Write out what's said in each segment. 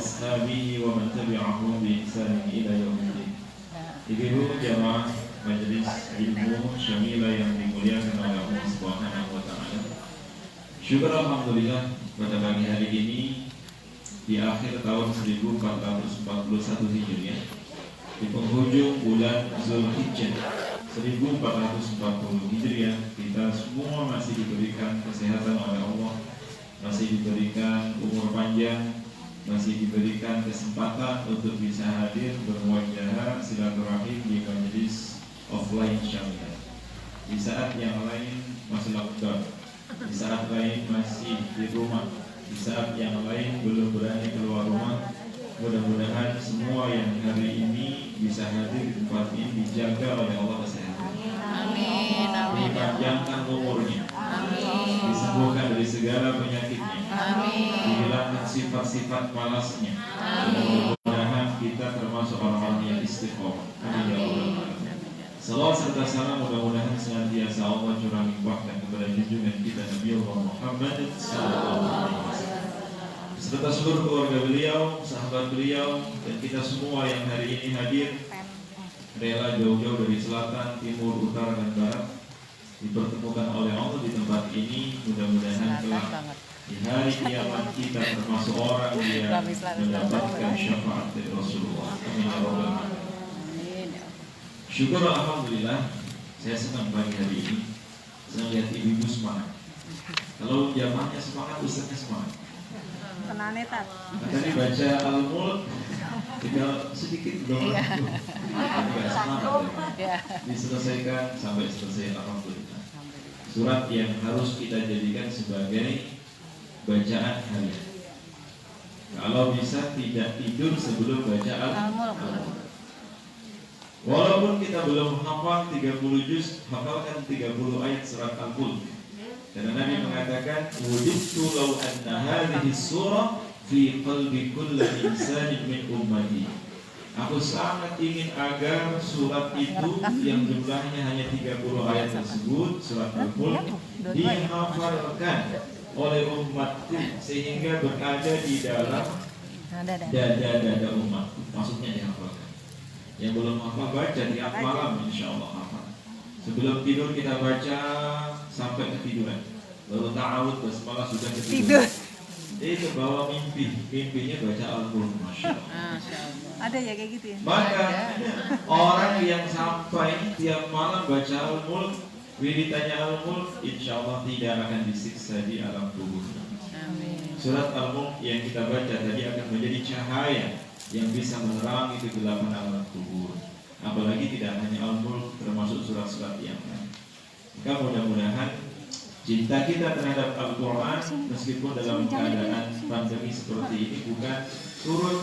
وأصحابه ومن تبعهم بإحسان إلى يوم الدين. Ibu jamaah majelis ilmu Syamila yang dimuliakan oleh Allah Subhanahu wa taala. Syukur alhamdulillah pada pagi hari ini di akhir tahun 1441 Hijriah, di penghujung bulan Zulhijjah 1440 Hijriah, kita semua masih diberikan kesehatan oleh Allah, masih diberikan umur panjang, masih diberikan kesempatan untuk bisa hadir bermuajahah silaturahim di majelis offline Syamila. Di saat yang lain masih lockdown, di saat lain masih di rumah, di saat yang lain belum berani keluar rumah. Mudah-mudahan semua yang hari ini bisa hadir di tempat ini dijaga oleh Allah kesehatannya. Amin. Dipanjangkan umurnya. Amin. Disembuhkan dari segala penyakitnya. Amin. Dihilangkan sifat-sifat malasnya. Mudah-mudahan kita termasuk orang-orang yang istiqomah. Amin ya Allah. Salawat serta salam mudah-mudahan senantiasa Allah curahkan bahkan kepada junjungan kita Nabi Muhammad sallallahu alaihi wasallam. Serta seluruh keluarga beliau, sahabat beliau, dan kita semua yang hari ini hadir rela jauh-jauh dari selatan, timur, utara, dan barat dipertemukan oleh Allah di tempat ini. Mudah-mudahan kelak di hari kiamat kita termasuk orang yang mendapatkan syafaat dari Rasulullah. Amin ya rabbal alamin. Syukur alhamdulillah, saya senang pagi hari ini. Saya lihat ibu-ibu semangat. Kalau jamaahnya semangat, ustaznya semangat. Tenane tat. Tadi baca Al-Mulk tinggal sedikit doang. Diselesaikan sampai selesai alhamdulillah. Surat yang harus kita jadikan sebagai bacaan harian. Kalau bisa tidak tidur sebelum baca Al-Mulk. Walaupun kita belum hafal 30 juz, hafalkan 30 ayat surat Al-Mulk. Karena Nabi mengatakan, "Wudittu law anna hadhihi surah fi qalbi kulli insanin min ummati." Aku sangat ingin agar surat itu yang jumlahnya hanya 30 ayat tersebut, surat Al-Mulk, dihafalkan oleh umatku sehingga berada di dalam dada umat. Maksudnya dihafalkan. Yang belum hafal baca di malam insyaallah hafal. Sebelum tidur kita baca sampai ketiduran. Baru ta'awud basmalah sudah ketiduran. Itu bawa mimpinya baca Al-Mulk, Masya Allah. Ada ya kayak gitu ya? Maka orang yang sampai tiap malam baca Al-Mulk, wiridanya Al-Mulk, insya Allah tidak akan disiksa di alam kubur. Surat Al-Mulk yang kita baca tadi akan menjadi cahaya yang bisa menerangi kegelapan alam kubur. Apalagi tidak hanya Al-Mulk, termasuk surat-surat yang lain. Maka mudah-mudahan cinta kita terhadap Al-Quran meskipun dalam keadaan pandemi seperti ini bukan turun,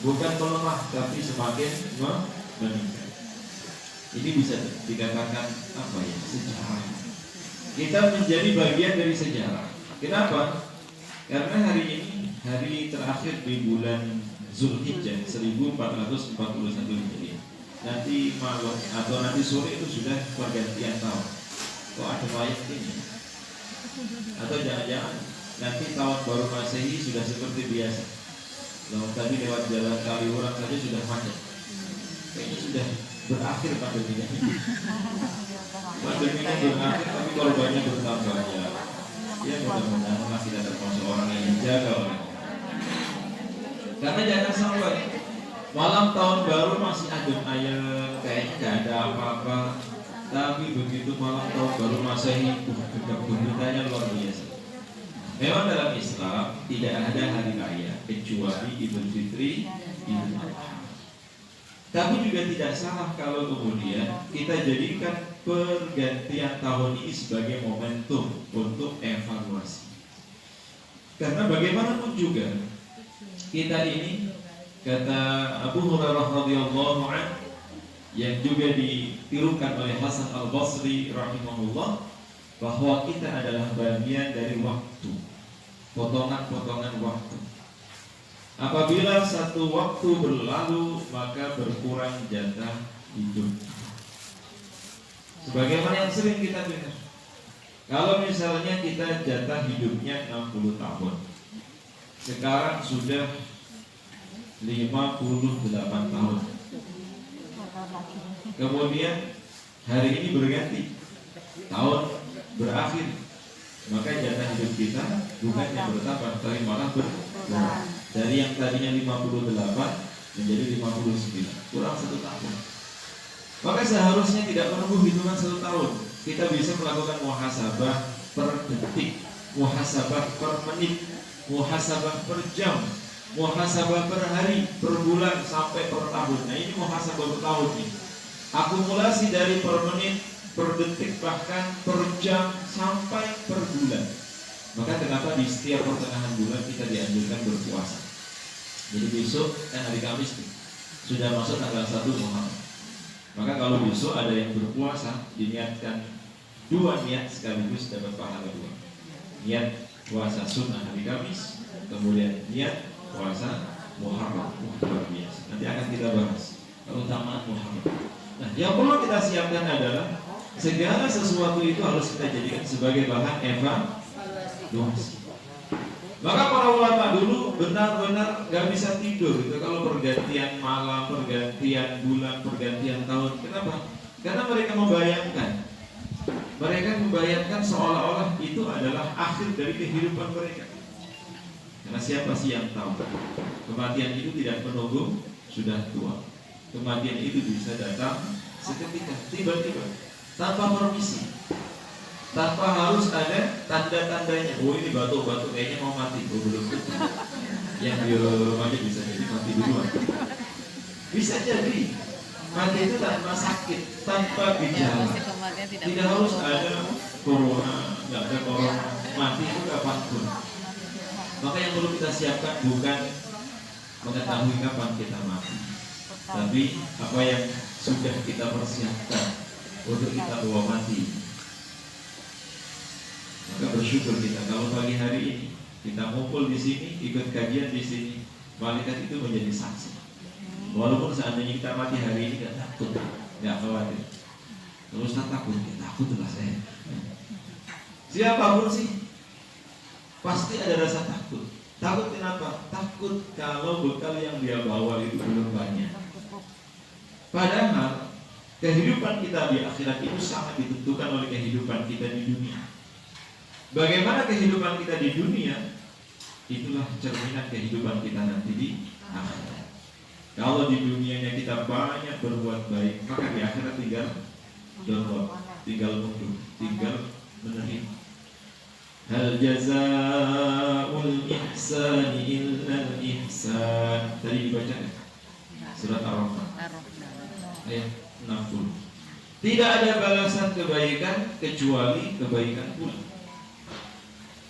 bukan melemah, tapi semakin meningkat. Ini bisa dikatakan apa ya? Sejarah. Kita menjadi bagian dari sejarah. Kenapa? Karena hari ini hari terakhir di bulan Zulhijjah 1441 Hijriah. Nanti malam atau nanti sore itu sudah pergantian tahun. Kok ada ayat ini? Atau jangan-jangan nanti tahun baru Masehi sudah seperti biasa. Lalu tadi lewat jalan Kaliurang saja sudah macet. Kayaknya sudah berakhir pandeminya. Pandeminya berakhir tapi korbannya bertambah ya. Ya mudah-mudahan kita termasuk orang yang dijaga oleh Allah. Karena jangan sampai malam tahun baru masih adem ayem, kayaknya gak ada apa-apa. Tapi begitu malam tahun baru Masehi, gembiranya luar biasa. Memang dalam Islam tidak ada hari raya kecuali Idul Fitri, Idul Adha. Tapi juga tidak salah kalau kemudian kita jadikan pergantian tahun ini sebagai momentum untuk evaluasi. Karena bagaimanapun juga kita ini, kata Abu Hurairah radhiyallahu anhu yang juga ditirukan oleh Hasan Al-Basri rahimahullah, bahwa kita adalah bagian dari waktu, potongan-potongan waktu. Apabila satu waktu berlalu, maka berkurang jatah hidup. Sebagaimana yang sering kita dengar, kalau misalnya kita jatah hidupnya 60 tahun, sekarang sudah 58 tahun. Kemudian hari ini berganti, tahun berakhir, maka jatah hidup kita bukannya bertambah, tapi malah berkurang. Dari yang tadinya 58 menjadi 59, kurang 1 tahun. Maka seharusnya tidak menunggu hitungan 1 tahun. Kita bisa melakukan muhasabah per detik, muhasabah per menit, muhasabah per jam, muhasabah per hari, per bulan, sampai per tahun. Nah ini muhasabah per tahun nih. Akumulasi dari per menit, per detik, bahkan per jam, sampai per bulan. Maka kenapa di setiap pertengahan bulan kita dianjurkan berpuasa? Jadi besok kan hari Kamis nih, sudah masuk tanggal 1 Muharram. Maka kalau besok ada yang berpuasa, diniatkan 2 niat sekaligus dapat pahala 2. Niat puasa sunnah hari Kamis, kemudian niat puasa Muharram. Luar biasa. Nanti akan kita bahas keutamaan Muharram. Nah, yang perlu kita siapkan adalah segala sesuatu itu harus kita jadikan sebagai bahan evaluasi. Maka para ulama dulu benar-benar gak bisa tidur gitu kalau pergantian malam, pergantian bulan, pergantian tahun. Kenapa? Karena mereka membayangkan seolah-olah itu adalah akhir dari kehidupan mereka. Karena siapa sih yang tahu kematian itu tidak menunggu sudah tua. Kematian itu bisa datang seketika, tiba-tiba, tanpa permisi, tanpa harus ada tanda-tandanya. Oh ini batuk-batuk kayaknya mau mati. Oh belum tentu. Yang di rumah aja bisa jadi mati duluan. Bisa jadi mati itu tanpa sakit, tanpa gejala. Tidak harus ada corona, nggak ada corona, mati itu kapanpun. Maka yang perlu kita siapkan bukan mengetahui kapan kita mati, tapi apa yang sudah kita persiapkan untuk kita bawa mati. Maka bersyukur kita kalau pagi hari ini kita kumpul di sini, ikut kajian di sini, malaikat itu menjadi saksi. Walaupun seandainya kita mati hari ini nggak takut, nggak khawatir. Kalau Ustaz takut, ya takutlah saya. Siapapun sih pasti ada rasa takut. Takut kenapa? Takut kalau bekal yang dia bawa itu belum banyak. Padahal kehidupan kita di akhirat itu sangat ditentukan oleh kehidupan kita di dunia. Bagaimana kehidupan kita di dunia, itulah cerminan kehidupan kita nanti di akhirat. Kalau di dunianya kita banyak berbuat baik, maka di akhirat tinggal download, tinggal mundur, tinggal menerima. Hal jazaa'ul ihsani illal ihsan. Tadi dibaca ya? Surat Ar-Rahman ayat 60. Tidak ada balasan kebaikan kecuali kebaikan pula.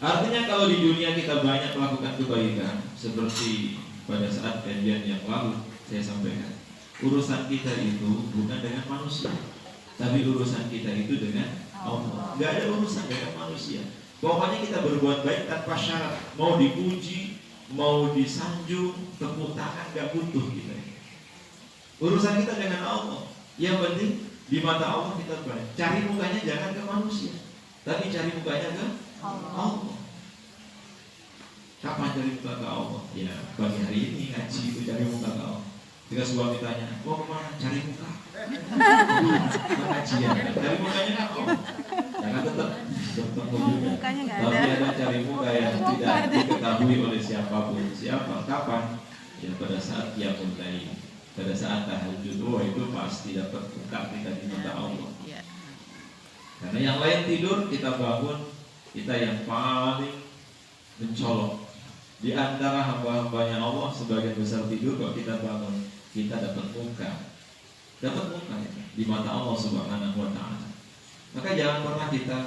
Artinya kalau di dunia kita banyak melakukan kebaikan, seperti pada saat kajian yang lalu saya sampaikan, urusan kita itu bukan dengan manusia, tapi urusan kita itu dengan Allah. Gak ada urusan dengan manusia. Pokoknya kita berbuat baik tanpa syarat. Mau dipuji, mau disanjung, tepuk tangan gak butuh kita. Urusan kita dengan Allah. Yang penting di mata Allah kita baik. Cari mukanya jangan ke manusia, tapi cari mukanya ke Allah. Kapan cari muka ke Allah? Ya pagi hari ini ngaji itu cari muka ke Allah. Jika suami tanya, mau kemana? Cari muka. Pengajian, cari mukanya ke Allah. Jangan tetap bertemu juga. Tapi ada cari muka yang tidak diketahui oleh siapapun. Siapa? Kapan? Ya pada saat dia mulai, pada saat tahajud. Oh itu pasti dapat muka kita di mata Allah. Karena yang lain tidur, kita bangun, kita yang paling mencolok. Di antara hamba-hambanya Allah sebagian besar tidur, kok kita bangun, kita dapat muka ya, di mata Allah Subhanahu wa Ta'ala. Maka jangan pernah kita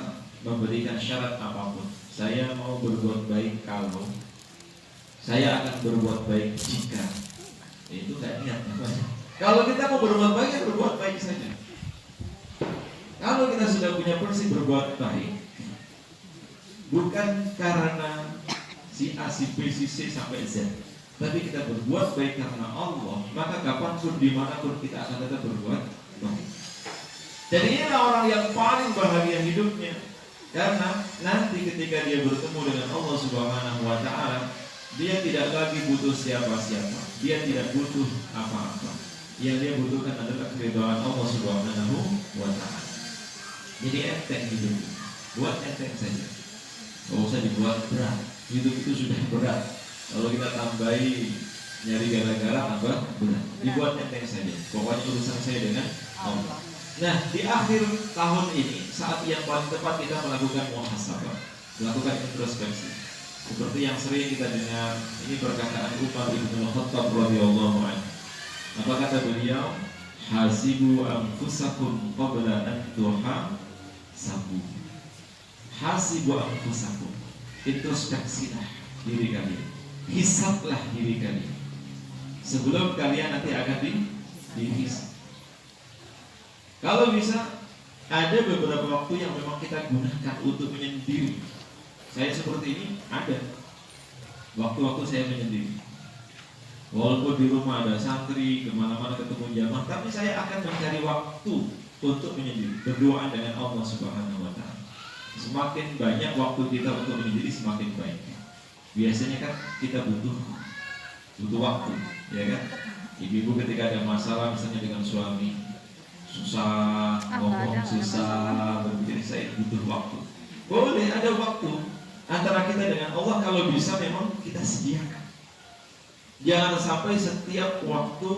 memberikan syarat apapun. Saya mau berbuat baik kalau, saya akan berbuat baik jika. Itu gak niat. Kalau kita mau berbuat baik, ya berbuat baik saja. Kalau kita sudah punya prinsip berbuat baik, bukan karena si A, si B, si C sampai Z, tapi kita berbuat baik karena Allah, maka kapanpun dimanapun kita akan tetap berbuat baik. Jadi inilah orang yang paling bahagia hidupnya, karena nanti ketika dia bertemu dengan Allah Subhanahu wa Ta'ala, Dia tidak lagi butuh siapa-siapa. Dia tidak butuh apa-apa. Yang dia butuhkan adalah keridhaan Allah Subhanahu wa Ta'ala. Jadi enteng hidup, buat enteng saja. Gak usah dibuat berat. Hidup itu sudah berat. Kalau kita tambahi nyari gara-gara tambah berat. Dibuat enteng saja. Pokoknya urusan saya dengan Allah. Nah, di akhir tahun ini saat yang paling tepat kita melakukan muhasabah, melakukan introspeksi. Seperti yang sering kita dengar, ini perkataan Umar bin Khattab radhiyallahu anhu. Apa kata beliau? Hasibu anfusakum qabla an tuhasabu. Hasibu anfusakum. Introspeksilah diri kalian. Hisablah diri kalian. Sebelum kalian nanti akan dihisab. Kalau bisa, ada beberapa waktu yang memang kita gunakan untuk menyendiri. Saya seperti ini ada. Waktu-waktu saya menyendiri. Walaupun di rumah ada santri, kemana-mana ketemu jamaah, tapi saya akan mencari waktu untuk menyendiri, berdoa dengan Allah Subhanahu wa Ta'ala. Semakin banyak waktu kita untuk menyendiri, semakin baik. Biasanya kan kita butuh waktu, ya kan? Ibu-ibu ketika ada masalah misalnya dengan suami, susah ngomong, susah berpikir, saya butuh waktu. Boleh ada waktu antara kita dengan Allah, kalau bisa memang kita sediakan. Jangan sampai setiap waktu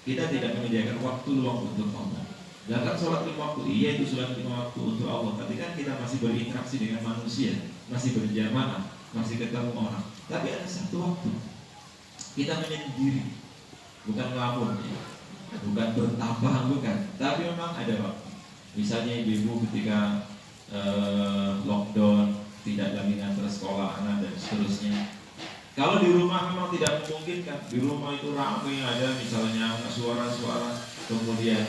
kita tidak menyediakan waktu luang untuk Allah. Jangan sholat 5 waktu, iya itu sholat 5 waktu untuk Allah. Tapi kan kita masih berinteraksi dengan manusia, masih berjamaah, masih ketemu orang. Tapi ada satu waktu kita menyendiri, bukan ngelamun, bukan bertabah, bukan. Tapi memang ada waktu. Misalnya ibu ketika lockdown, tidak lagi ngantar sekolah anak dan seterusnya. Kalau di rumah memang tidak memungkinkan, di rumah itu ramai, ada misalnya suara-suara, kemudian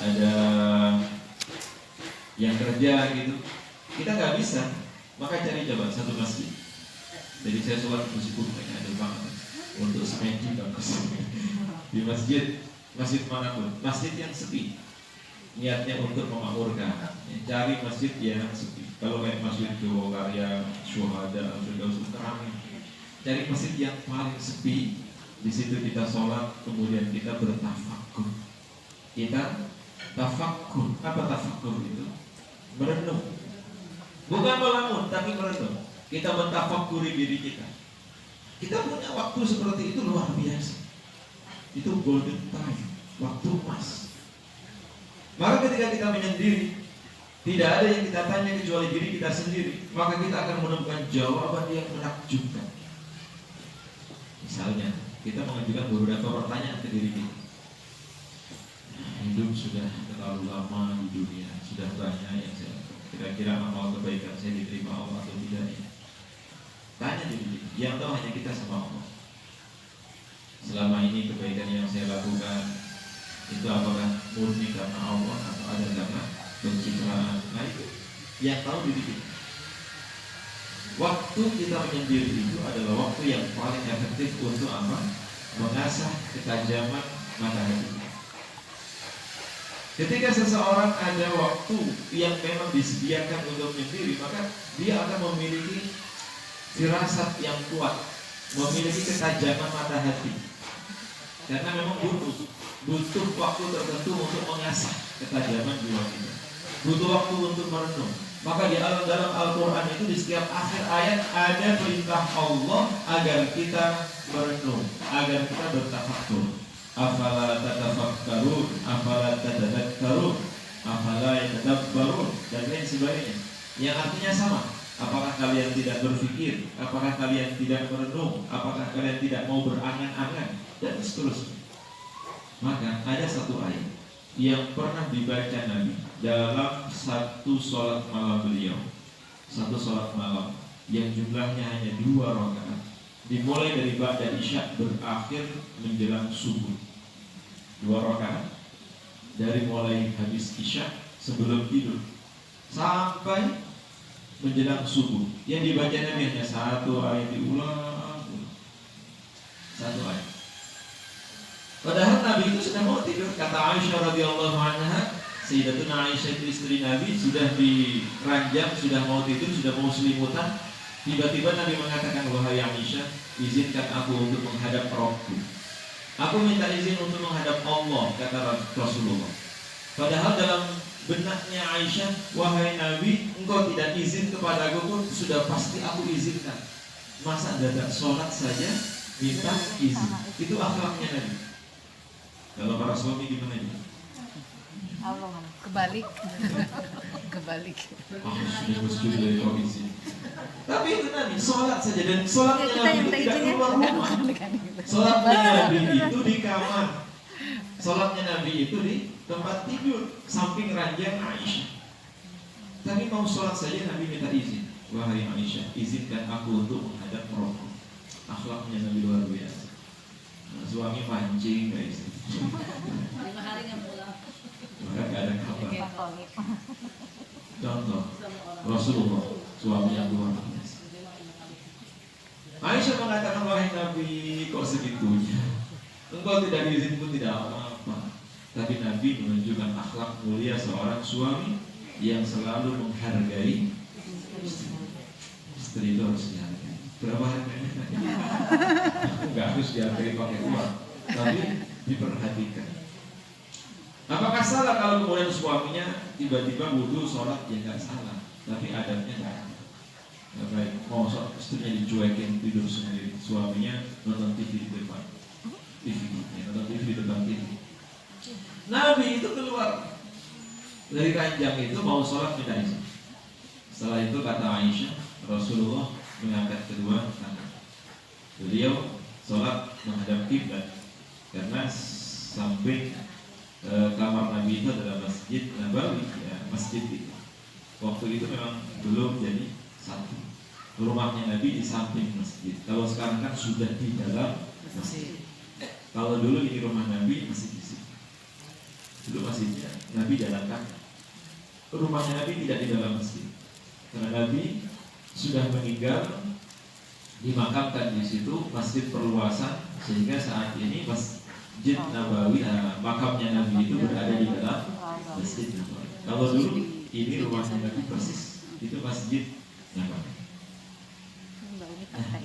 ada yang kerja gitu, kita nggak bisa, maka cari coba satu masjid. Jadi saya sholat di masjid ada banget untuk semedi bagus di masjid manapun, masjid yang sepi, niatnya untuk memakmurkan, cari masjid yang sepi. Kalau kayak masjid Jogokarya, Syuhada, sudah ramai. Cari masjid yang paling sepi, di situ kita sholat, kemudian kita bertafakkur. Kita tafakkur. Apa tafakkur itu? Merenung. Bukan melamun, tapi merenung. Kita mentafakuri diri kita. Kita punya waktu seperti itu luar biasa. Itu golden time, waktu emas. Maka ketika kita menyendiri, tidak ada yang kita tanya kecuali diri kita sendiri, maka kita akan menemukan jawaban yang menakjubkan. Misalnya, kita mengajukan beberapa pertanyaan ke diri kita. Hidup sudah terlalu lama di dunia, sudah banyak yang saya lakukan. Kira-kira amal kebaikan saya diterima Allah atau tidak ya? Tanya diri kita. Yang tahu hanya kita sama Allah. Selama ini kebaikan yang saya lakukan itu apakah murni karena Allah atau ada karena pencitraan? Nah itu yang tahu diri kita. Waktu kita menyendiri itu adalah waktu yang paling efektif untuk apa? Mengasah ketajaman mata hati. Ketika seseorang ada waktu yang memang disediakan untuk menyendiri, maka dia akan memiliki firasat yang kuat, memiliki ketajaman mata hati. Karena memang butuh waktu tertentu untuk mengasah ketajaman jiwa kita. Butuh waktu untuk merenung. Maka di dalam Al-Quran itu di setiap akhir ayat ada perintah Allah agar kita merenung, agar kita bertafakkur. Afala tatafakkarun, afala tatadakkarun, afala yatadabbarun, dan lain sebagainya. Yang artinya sama. Apakah kalian tidak berpikir? Apakah kalian tidak merenung? Apakah kalian tidak mau berangan-angan? Dan seterusnya. Maka ada satu ayat yang pernah dibaca Nabi dalam satu sholat malam beliau, satu sholat malam yang jumlahnya hanya 2 rakaat, dimulai dari ba'da isya berakhir menjelang subuh. 2 rakaat dari mulai habis isya sebelum tidur sampai menjelang subuh. Yang dibaca Nabi hanya satu ayat diulang, satu ayat. Padahal Nabi itu sudah mau tidur. Kata Aisyah radhiyallahu anha, Sayyidatuna Aisyah itu istri Nabi, sudah di ranjang, sudah mau tidur, sudah mau selimutan. Tiba-tiba Nabi mengatakan, wahai Aisyah, izinkan aku untuk menghadap Rabbku. Aku minta izin untuk menghadap Allah, kata Rasulullah. Padahal dalam benaknya Aisyah, wahai Nabi, engkau tidak izin kepada aku pun sudah pasti aku izinkan. Masa dadak sholat saja minta izin? Itu akhlaknya Nabi. Kalau para suami gimana dia? Kebalik. Kebalik. Sudah bersyukur dari kau izin. Tapi itu Nabi, sholat saja. Dan sholatnya Kita Nabi yang itu minta tidak izin ya. keluar rumah. Sholatnya Nabi itu di kamar. Sholatnya Nabi itu di tempat tidur, samping ranjang Aisyah. Tapi mau sholat saja Nabi minta izin. Wahai Aisyah, izinkan aku untuk menghadap Rabbku. Akhlaknya Nabi luar biasa. Suami mancing gak istri. 5 hari nggak pulang. Maka gak ada kabar. Contoh Rasulullah, suami yang luar biasa. Aisyah mengatakan, wahai Nabi, kok segitunya? Engkau tidak diizin pun tidak apa-apa. Tapi Nabi menunjukkan akhlak mulia seorang suami yang selalu menghargai istri. Istri itu harus dihargai. Berapa harganya? Enggak harus dihargai pakai uang, tapi diperhatikan. Apakah salah kalau kemudian suaminya tiba-tiba butuh sholat? Ya nggak salah, tapi adabnya nggak. Baik, mau istrinya dicuekin tidur sendiri, suaminya nonton TV di depan, nonton TV di depan TV. Nabi itu keluar dari ranjang itu mau sholat minta izin. Setelah itu kata Aisyah, Rasulullah mengangkat kedua tangan. Beliau sholat menghadap kiblat karena samping kamar Nabi itu adalah Masjid Nabawi, ya, masjid itu. Waktu itu memang belum jadi satu. Rumahnya Nabi di samping masjid. Kalau sekarang kan sudah di dalam masjid. Kalau dulu ini rumah Nabi masih di sini. Dulu masjidnya Nabi jalan kaki. Rumahnya Nabi tidak di dalam masjid. Karena Nabi sudah meninggal, dimakamkan di situ, masjid perluasan, sehingga saat ini Masjid Nabawi, makamnya Nabi itu berada di dalam Masjid Nabawi. Kalau dulu ini rumahnya Nabi persis, itu Masjid Nabawi.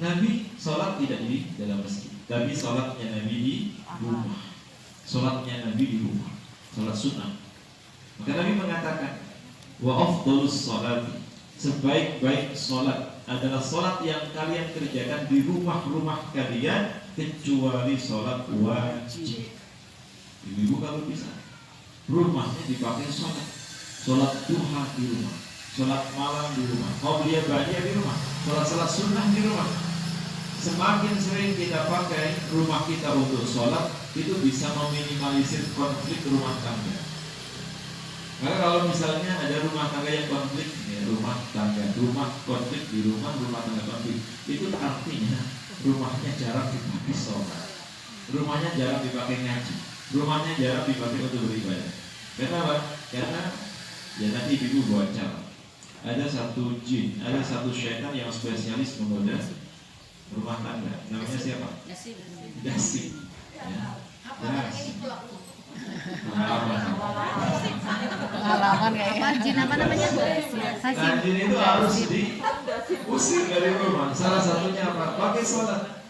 Nabi sholat tidak di dalam masjid, tapi sholatnya Nabi di rumah. Sholatnya Nabi di rumah, sholat sunnah. Maka Nabi mengatakan, wa afdhalus sholati, sebaik-baik sholat adalah sholat yang kalian kerjakan di rumah-rumah kalian, kecuali sholat wajib. Ibu kalau bisa rumahnya dipakai sholat, sholat duha di rumah, sholat malam di rumah, qabliyah ba'diyah di rumah, sholat sunnah di rumah. Semakin sering kita pakai rumah kita untuk sholat, itu bisa meminimalisir konflik rumah tangga. Karena kalau misalnya ada rumah tangga yang konflik, ya rumah tangga, rumah konflik di rumah tangga konflik, itu artinya rumahnya jarang dipakai sholat, rumahnya jarang dipakai ngaji, rumahnya jarang dipakai untuk beribadah. Kenapa? Karena ya nanti ibu bocor. Ada satu jin, ada satu syaitan yang spesialis menggoda rumah tangga. Namanya siapa? Dasi. Ya. Pengalaman kayaknya. Jin apa namanya? Nah, jin itu harus diusir dari rumah. Salah satunya apa? Pakai sholat.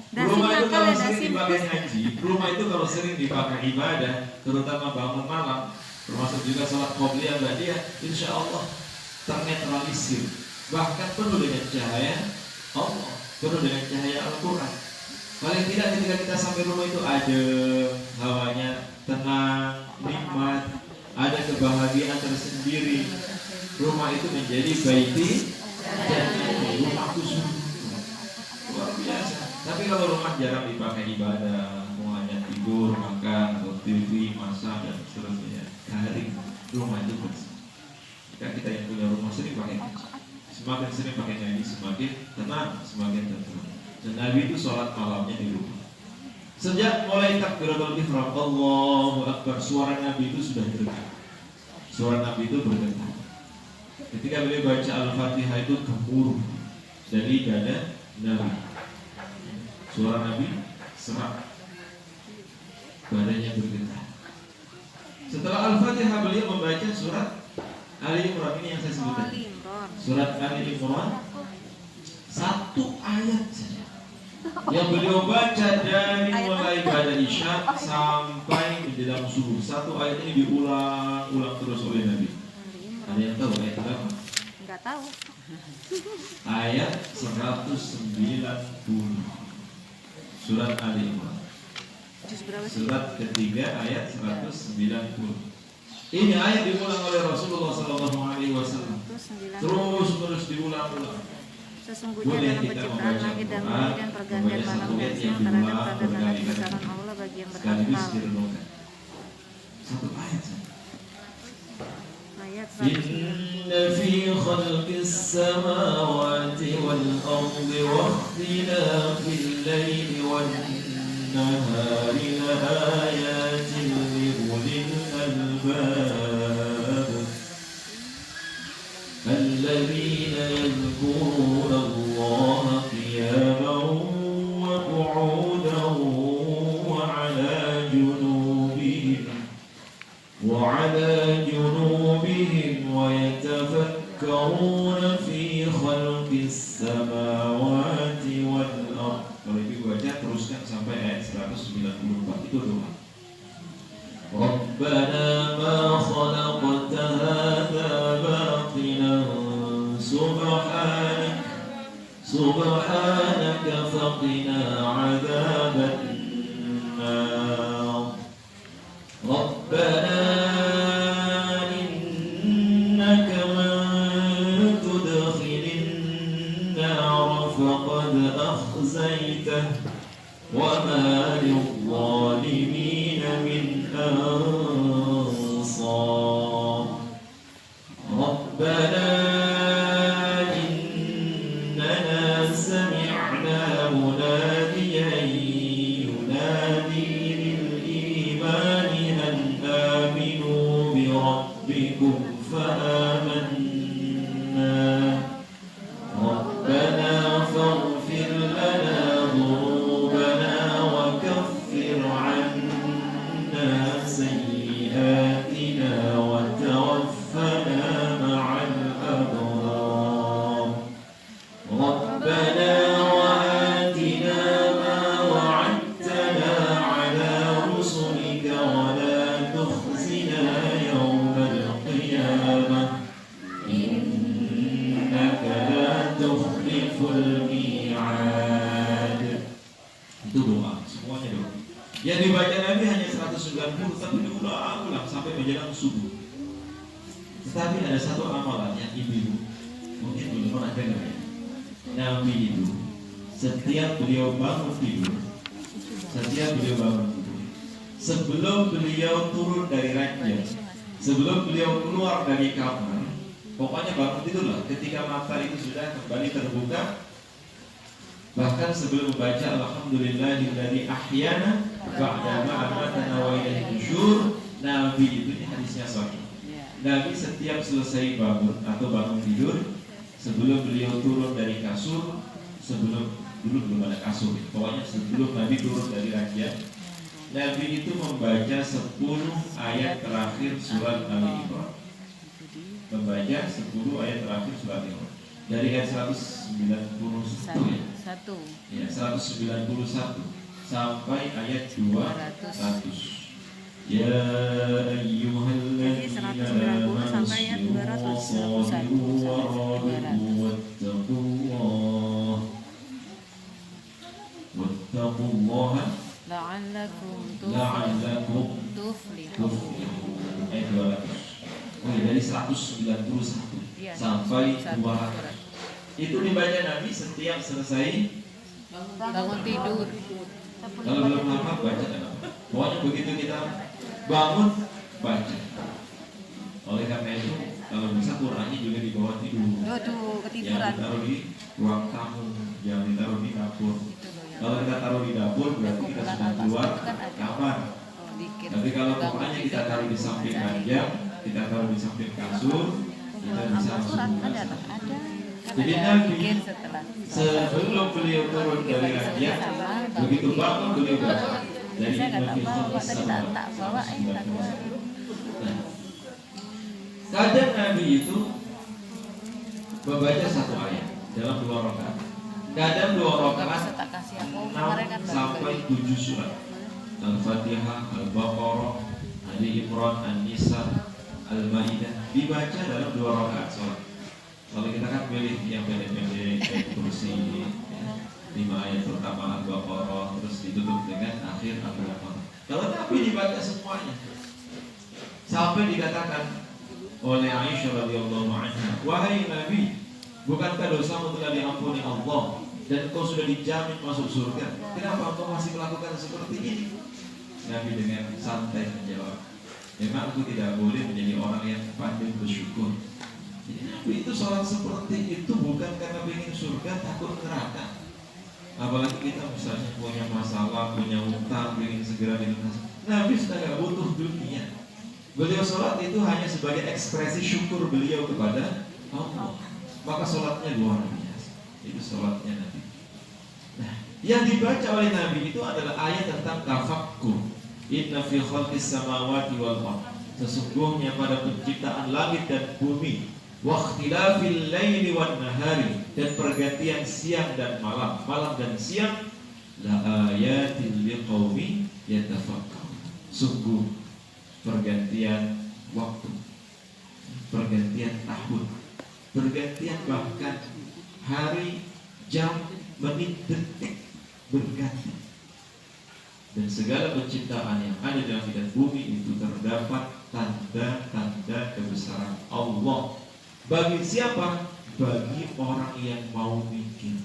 Rumah itu kalau sering dipakai ngaji, rumah itu kalau sering dipakai ibadah, terutama bangun malam, termasuk juga sholat qobliyah ba'diyah, insya Allah ternetralisir. Bahkan penuh dengan cahaya Allah, penuh dengan cahaya Al-Quran. Paling tidak ketika kita sampai rumah itu ada hawanya tenang, nikmat, ada kebahagiaan tersendiri. Rumah itu menjadi baiti dan rumahku surga. Luar biasa. Tapi kalau rumah jarang dipakai ibadah, semuanya tidur, makan, atau TV, masak dan seterusnya, garing, rumah itu bersih. Jika kita yang punya rumah sering pakai ngaji, semakin sering pakai ngaji, semakin tenang, semakin tenang. Dan Nabi itu sholat malamnya di rumah. Sejak mulai takbiratul ihram, Allahu Akbar, suara Nabi itu sudah bergetar. Suara Nabi itu bergetar. Ketika beliau baca Al-Fatihah itu gemuruh dari dada Nabi. Suara Nabi serak, badannya bergetar. Setelah Al-Fatihah beliau membaca surat Ali Imran, ini yang saya sebut tadi. Surat Ali Imran satu ayat saja yang beliau baca dari mulai pada isya sampai menjelang subuh. Satu ayat ini diulang-ulang terus oleh Nabi. Ada yang tahu ayat berapa? Enggak tahu. Ayat 190 surat Ali Imran. Juz berapa sih? Surat ketiga ayat 190. Ini ayat diulang oleh Rasulullah SAW. Terus diulang-ulang. Sesungguhnya Boleh dalam kita penciptaan membaca langit dan Quran, bumi dan pergantian membaca malam satu dan ayat siang yang terhadap diulang tanda-tanda berkali-kali. kebesaran Allah bagi yang Sekaligus berakal. direnungkan. Satu ayat saja. Ayat إن في خلق السماوات والأرض واختلاف الليل والنهار لآيات لأولي الألباب الذين يذكرون الله قياما وقعودا وعلى جنوبهم ويتفكرون في خلق السماوات والأرض. Kalau ibu baca teruskan sampai ayat 194 itu doa. Rabbana ma khalaqta hadza batilan subhanaka faqina adzaban nar. Rabbana innaka man tudkhilin nar faqad akhzaytah wa ma lil-zalimin min ansar. Rabbana innana sami'na munadiyan yunadi lil-iman an aminu bi rabbikum fa-amanna. Rabbana faghfir lana dhunubana wa kaffir 'anna sayyi'atina wa tawaffana ma'al abrar. Rabbana wa atina ma wa'adtana 'ala rusulika wa la tukhzina yawmal qiyamah innaka la tukhliful mi'ad. Itu doa, semuanya doa. Yang dibaca Nabi hanya 190 tapi diulang-ulang sampai menjelang subuh. Tetapi ada satu amalan yang ibu mungkin belum pernah dengar ya. Nabi itu setiap beliau bangun tidur, sebelum beliau turun dari ranjang, sebelum beliau keluar dari kamar, pokoknya bangun tidurlah ketika mata itu sudah kembali terbuka. Bahkan sebelum membaca alhamdulillahilladzi ahyana ba'da ma amatana wa ilaihi nusyur, Nabi itu, ini hadisnya sahih. Nabi setiap selesai bangun atau bangun tidur, sebelum beliau turun dari kasur, sebelum dulu belum ada kasur, pokoknya sebelum Nabi turun dari ranjang, Nabi itu membaca 10 ayat terakhir surat Ali Imran. Membaca 10 ayat terakhir surat Ali Imran. Dari ayat 191 ya. Ya, 191 sampai ayat 200. Ya ayyuhalladzina amanu sampai ayat 200. wattaqullaha la'allakum tuflihun. Ayat 200. Oh, dari 191 Iya, sampai 100. 200. Itu dibaca Nabi setiap selesai Bangun tidur. Kalau belum hafal baca kan? Pokoknya begitu kita bangun baca. Oleh karena itu kalau bisa Qurannya juga di bawah tidur. Aduh, Yang ketiduran. ditaruh di ruang tamu, jangan ditaruh di dapur. Kalau kita taruh di dapur berarti kita sudah keluar kamar. Tapi kalau Qurannya kita taruh di samping ranjang, kita taruh di samping kasur, kita bisa langsung Ada membaca. tak? Ada. Jadi Nabi sebelum beliau turun dari ranjang, begitu bangun beliau baca dari Saya nggak Nabi bawa, Muhammad tadi tak bawa, tak bawa. Kadang Nabi itu membaca satu ayat dalam 2 rakaat. Kadang 2 Gak bisa rakaat tak kasih aku 6 kemarin kan baru sampai 7 surat. Al-Fatihah, Al-Baqarah, Ali Imran, An-Nisa, Al-Maidah dibaca dalam 2 rakaat sholat. Kalau kita kan pilih yang pendek-pendek kayak kursi ya, 5 ayat pertama Al-Baqarah terus ditutup dengan akhir Al-Baqarah. Kalau Nabi dibaca semuanya sampai dikatakan oleh Aisyah radhiyallahu anha, wahai Nabi, bukankah dosamu telah diampuni Allah dan kau sudah dijamin masuk surga? Kenapa engkau masih melakukan seperti ini? Nabi dengan santai menjawab, memang aku tidak boleh menjadi orang yang pandai bersyukur. Jadi Nabi itu sholat seperti itu bukan karena ingin surga, takut neraka. Apalagi kita misalnya punya masalah, punya utang, ingin segera dilunasi. Nabi sudah gak butuh dunia. Beliau sholat itu hanya sebagai ekspresi syukur beliau kepada Allah. Maka sholatnya luar biasa. Itu sholatnya Nabi. Nah, yang dibaca oleh Nabi itu adalah ayat tentang tafakkur. Inna fi khalqis samawati wal ardh. Sesungguhnya pada penciptaan langit dan bumi, wa ikhtilafil laili wan nahari, dan pergantian siang dan malam, malam dan siang, la ayatin liqaumin yatafakkarun. Sungguh pergantian waktu, pergantian tahun, pergantian bahkan hari, jam, menit, detik berganti. Dan segala penciptaan yang ada dalam langit dan bumi itu terdapat tanda-tanda kebesaran Allah. Bagi siapa? Bagi orang yang mau mikir.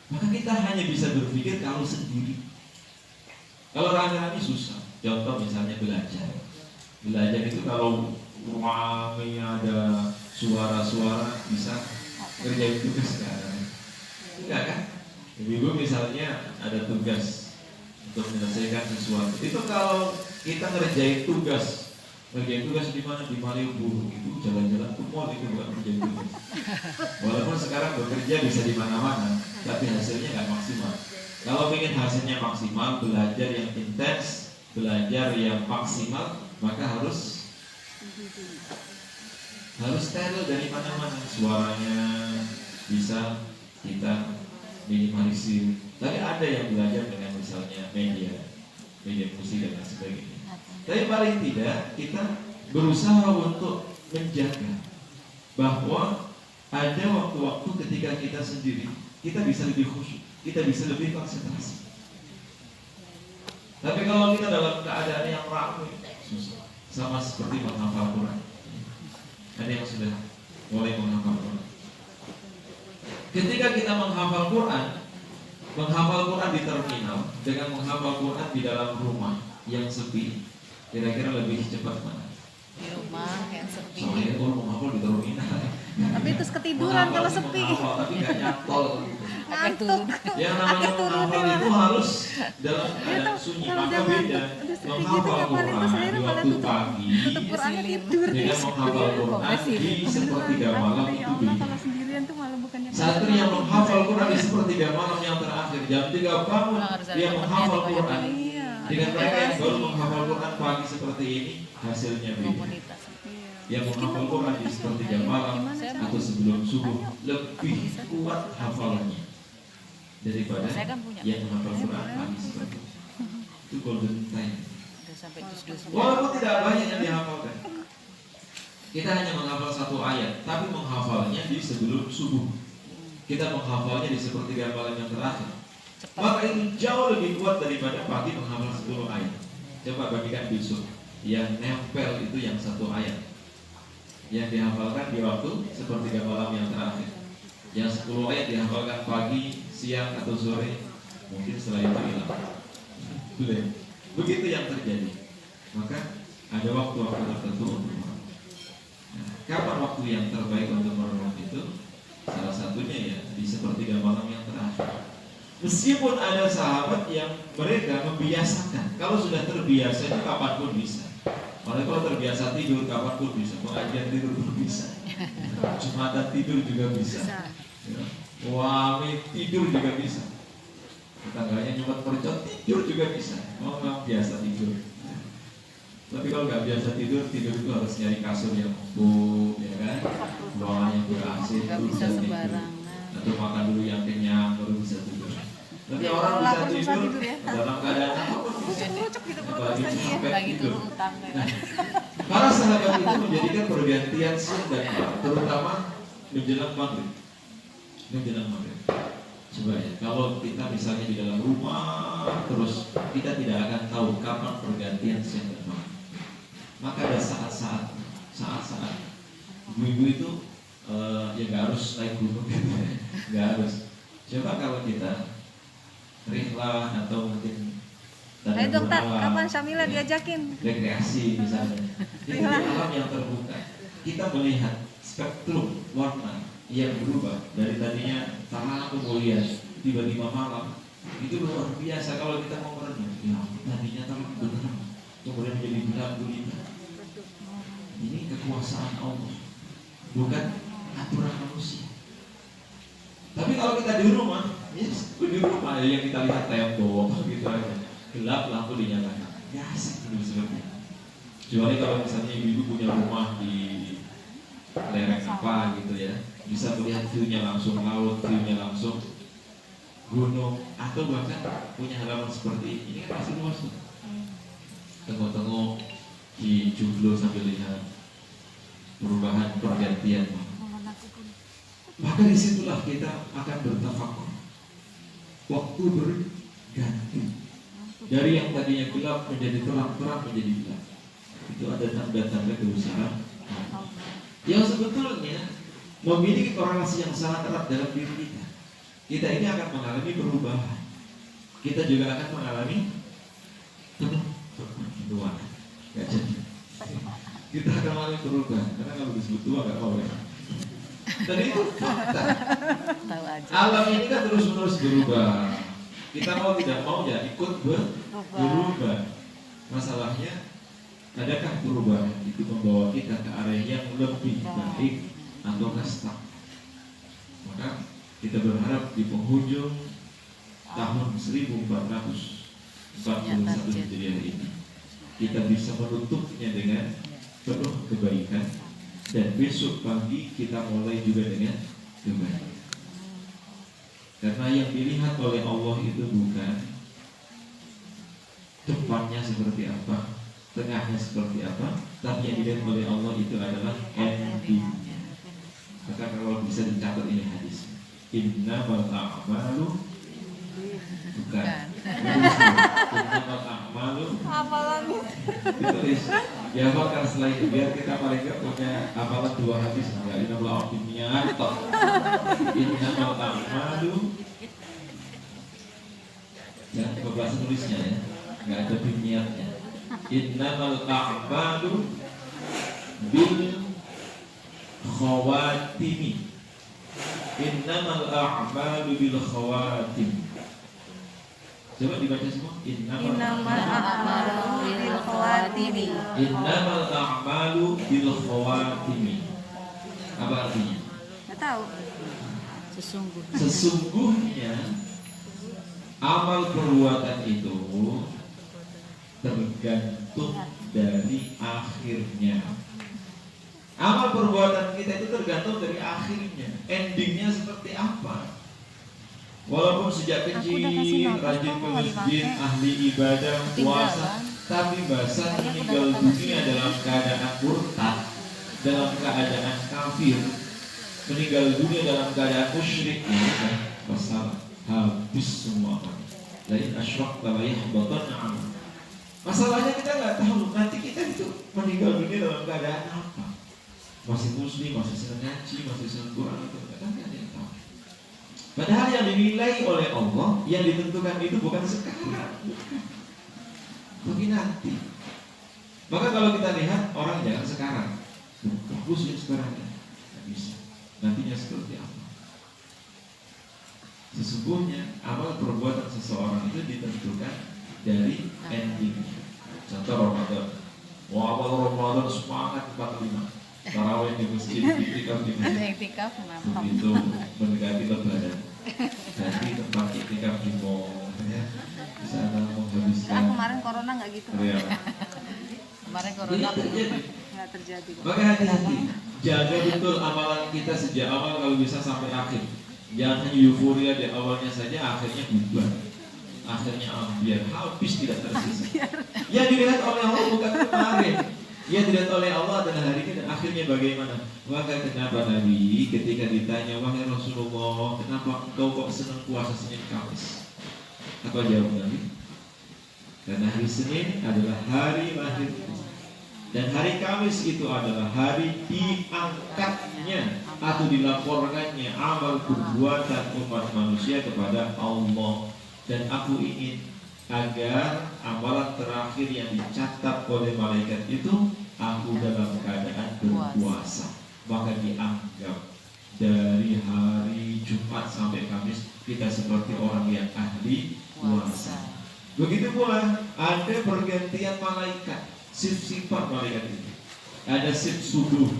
Maka kita hanya bisa berpikir kalau sendiri. Kalau rame-rame susah. Contoh misalnya belajar. Belajar itu kalau ramai ada suara-suara bisa kerjain tugas sekarang. Enggak kan? Ibu misalnya ada tugas untuk menyelesaikan sesuatu. Itu kalau kita ngerjain tugas di mana? Di Malioboro itu jalan-jalan ke mall, itu bukan kerjain tugas. Walaupun sekarang bekerja bisa di mana-mana, tapi hasilnya nggak maksimal. Kalau ingin hasilnya maksimal, belajar yang intens, belajar yang maksimal, maka harus steril dari mana-mana. Suaranya bisa kita minimalisir. Tapi ada yang belajar dengan misalnya media musik dan lain sebagainya. Tapi paling tidak kita berusaha untuk menjaga bahwa ada waktu-waktu ketika kita sendiri kita bisa lebih khusyuk, kita bisa lebih konsentrasi. Tapi kalau kita dalam keadaan yang ramai, susah. Sama seperti menghafal Quran. Ada yang sudah mulai menghafal Quran. Ketika kita menghafal Quran di terminal dengan menghafal Quran di dalam rumah yang sepi, kira-kira lebih cepat mana? di rumah yang sepi. Soalnya kalau menghafal di terminal. Tapi terus ketiduran kalau sepi. Menghafal tapi nggak nyantol. Ngantuk. Yang namanya menghafal itu harus dalam keadaan sunyi. Maka beda menghafal Quran di waktu pagi dengan menghafal Quran di sepertiga malam itu beda. Satu yang menghafal Quran di sepertiga malam yang terakhir jam 3 bangun dia menghafal Quran. Dengan mereka yang baru menghafal Quran pagi seperti ini hasilnya beda. Yang menghafal Quran di sepertiga malam atau sebelum subuh lebih kuat hafalannya daripada yang menghafal Quran pagi seperti itu. Itu golden time. Walaupun tidak banyak yang dihafalkan, kita hanya menghafal 1 ayat, tapi menghafalnya di sebelum subuh. Kita menghafalnya di sepertiga malam yang terakhir. Maka itu jauh lebih kuat daripada pagi menghafal 10 ayat. Coba bagikan besok. Yang nempel itu yang 1 ayat yang dihafalkan di waktu sepertiga malam yang terakhir. Yang 10 ayat dihafalkan pagi, siang atau sore, mungkin setelah itu hilang. Begitu yang terjadi. Maka ada waktu-waktu tertentu untuk merenung. Nah, kapan waktu yang terbaik untuk merenung itu? Salah satunya ya di sepertiga malam yang terakhir. Meskipun ada sahabat yang mereka membiasakan, kalau sudah terbiasa itu kapanpun bisa. Malah kalau terbiasa tidur kapanpun bisa, pengajian tidur pun bisa, Jumatan tidur juga bisa, ya. Wami tidur juga bisa, tetangganya nyumat percot tidur juga bisa. Memang biasa tidur. Tapi kalau nggak biasa tidur itu harus nyari kasur yang empuk, ya kan? Ruangan yang ber-AC, nggak bisa sembarangan. atau makan dulu yang kenyang baru bisa tidur. Tapi Ya, orang kalau bisa lapar susah tidur ya. dalam keadaan apapun. Rucuk gitu perut Apalagi rasanya ya. sampai Lagi tidur. turun utang Nah, para sahabat itu menjadikan pergantian siang dan malam, terutama menjelang maghrib. Menjelang maghrib. Coba ya, kalau kita misalnya di dalam rumah terus kita tidak akan tahu kapan pergantian siang dan malam. Maka ada saat-saat ibu-ibu itu ya nggak harus naik gunung gitu ya, nggak harus. Coba kalau kita rihlah atau mungkin Ayo dong, Tak, alam, kapan Syamila ya, diajakin? rekreasi misalnya itu di alam yang terbuka kita melihat spektrum warna yang berubah dari tadinya terang kemuliaan tiba-tiba malam itu luar biasa. Kalau kita mau merenung ya tadinya terang beneran kemudian menjadi gelap gulita. Ini kekuasaan Allah, bukan aturan manusia. Tapi kalau kita di rumah, yes, di rumah yang kita lihat tembok gitu aja, gelap lampu dinyalakan, ya asik tidur seperti itu. Kecuali kalau misalnya ibu-ibu punya rumah di lereng apa gitu ya, bisa melihat view-nya langsung laut, view-nya langsung gunung, atau bahkan punya halaman seperti ini kan masih luas tuh. Tengok-tengok di jublo sambil lihat perubahan pergantian. Maka disitulah kita akan bertafakur. Waktu berganti dari yang tadinya gelap menjadi terang menjadi gelap. Itu ada tanda-tanda kebesaran yang sebetulnya memiliki korelasi yang sangat erat dalam diri kita. Kita ini akan mengalami perubahan. Kita juga akan mengalami penuaan. Gak jadi. Kita akan mengalami perubahan. Karena kalau disebut tua gak mau ya. Dan itu fakta. Tahu aja. Alam ini kan terus-menerus berubah. Kita mau tidak mau ya ikut berubah. Masalahnya, adakah perubahan itu membawa kita ke arah yang lebih baik atau stuck? Maka kita berharap di penghujung tahun 1441 Hijriah ini kita bisa menutupnya dengan penuh kebaikan, dan besok pagi kita mulai juga dengan kebaikan. Karena yang dilihat oleh Allah itu bukan depannya seperti apa, tengahnya seperti apa, tapi yang dilihat oleh Allah itu adalah endingnya. Maka kalau bisa dicatat ini hadis, innamal a'malu bukan innamal a'malu Hafalan ditulis dihafalkan setelah itu biar kita paling nggak punya hafalan 2 hadis ya. Innamal a'malu ya bahasa tulisnya ya, nggak ada biniatnya. Innamal a'malu bil khawatimi. Innamal a'malu bil khawatim. Coba dibaca semua. Innamal a'malu bil khawatimi. Innamal a'malu bil khawatimi. Apa artinya? Enggak tahu. Sesungguhnya amal perbuatan itu tergantung dari akhirnya. Amal perbuatan kita itu tergantung dari akhirnya. Endingnya seperti apa? Walaupun sejak kecil rajin ke masjid, ahli ibadah, puasa, tapi bahasa meninggal dunia dalam keadaan murtad, dalam keadaan kafir, meninggal dunia dalam keadaan musyrik, ini kan masalah, habis semua amal. Lain asyrak la yahbatanna amal. Masalahnya kita nggak tahu nanti kita itu meninggal dunia dalam keadaan apa. Masih muslim, masih senang ngaji, masih senang Quran, itu kadang ada yang tahu. Padahal yang dinilai oleh Allah, yang ditentukan itu bukan sekarang, tapi nanti. Maka kalau kita lihat orang jangan sekarang, bagus ya sekarang ya, nggak bisa. Nantinya seperti apa? Sesungguhnya amal perbuatan seseorang itu ditentukan dari endingnya. Contoh Ramadan, mau awal Ramadan semangat 45. Tarawih di masjid, iktikaf di masjid. Iktikaf mantap. Begitu mendekati lebaran, ganti tempat iktikaf di mall, ya. Di sana menghabiskan. Kemarin corona nggak gitu. Ya. Kemarin Ini corona terjadi. Nggak terjadi. Maka hati-hati, jaga betul amalan kita sejak awal kalau bisa sampai akhir. Jangan hanya euforia di awalnya saja, akhirnya bubar, akhirnya ambiar, habis tidak tersisa. Yang dilihat oleh Allah bukan kemarin, yang dilihat oleh Allah adalah hari ini dan akhirnya bagaimana. Maka kenapa Nabi ketika ditanya, wahai Rasulullah, kenapa engkau kok senang puasa Senin Kamis? Apa jawab Nabi? Karena hari Senin adalah hari lahirku, dan hari Kamis itu adalah hari diangkatnya atau dilaporkannya amal perbuatan umat manusia kepada Allah. Dan aku ingin agar amalan terakhir yang dicatat oleh malaikat itu aku dalam keadaan berpuasa. Maka dianggap dari hari Jumat sampai Kamis kita seperti orang yang ahli puasa. Begitu pula ada pergantian malaikat, shift sifat malaikat itu. Ada shift subuh,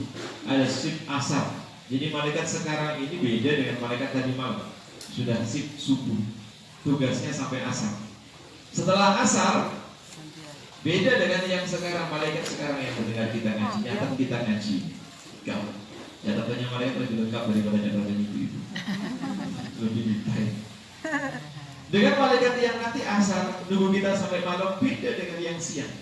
ada shift asar. Jadi malaikat sekarang ini beda dengan malaikat tadi malam. Sudah shift subuh, tugasnya sampai asar. Setelah asar, beda dengan yang sekarang. Malaikat sekarang yang mendengar kita ngaji, nyata kita ngaji. Kau, catatannya malaikat lebih lengkap daripada catatan itu. Lebih detail. Dengan malaikat yang nanti asar, nunggu kita sampai malam, beda dengan yang siang.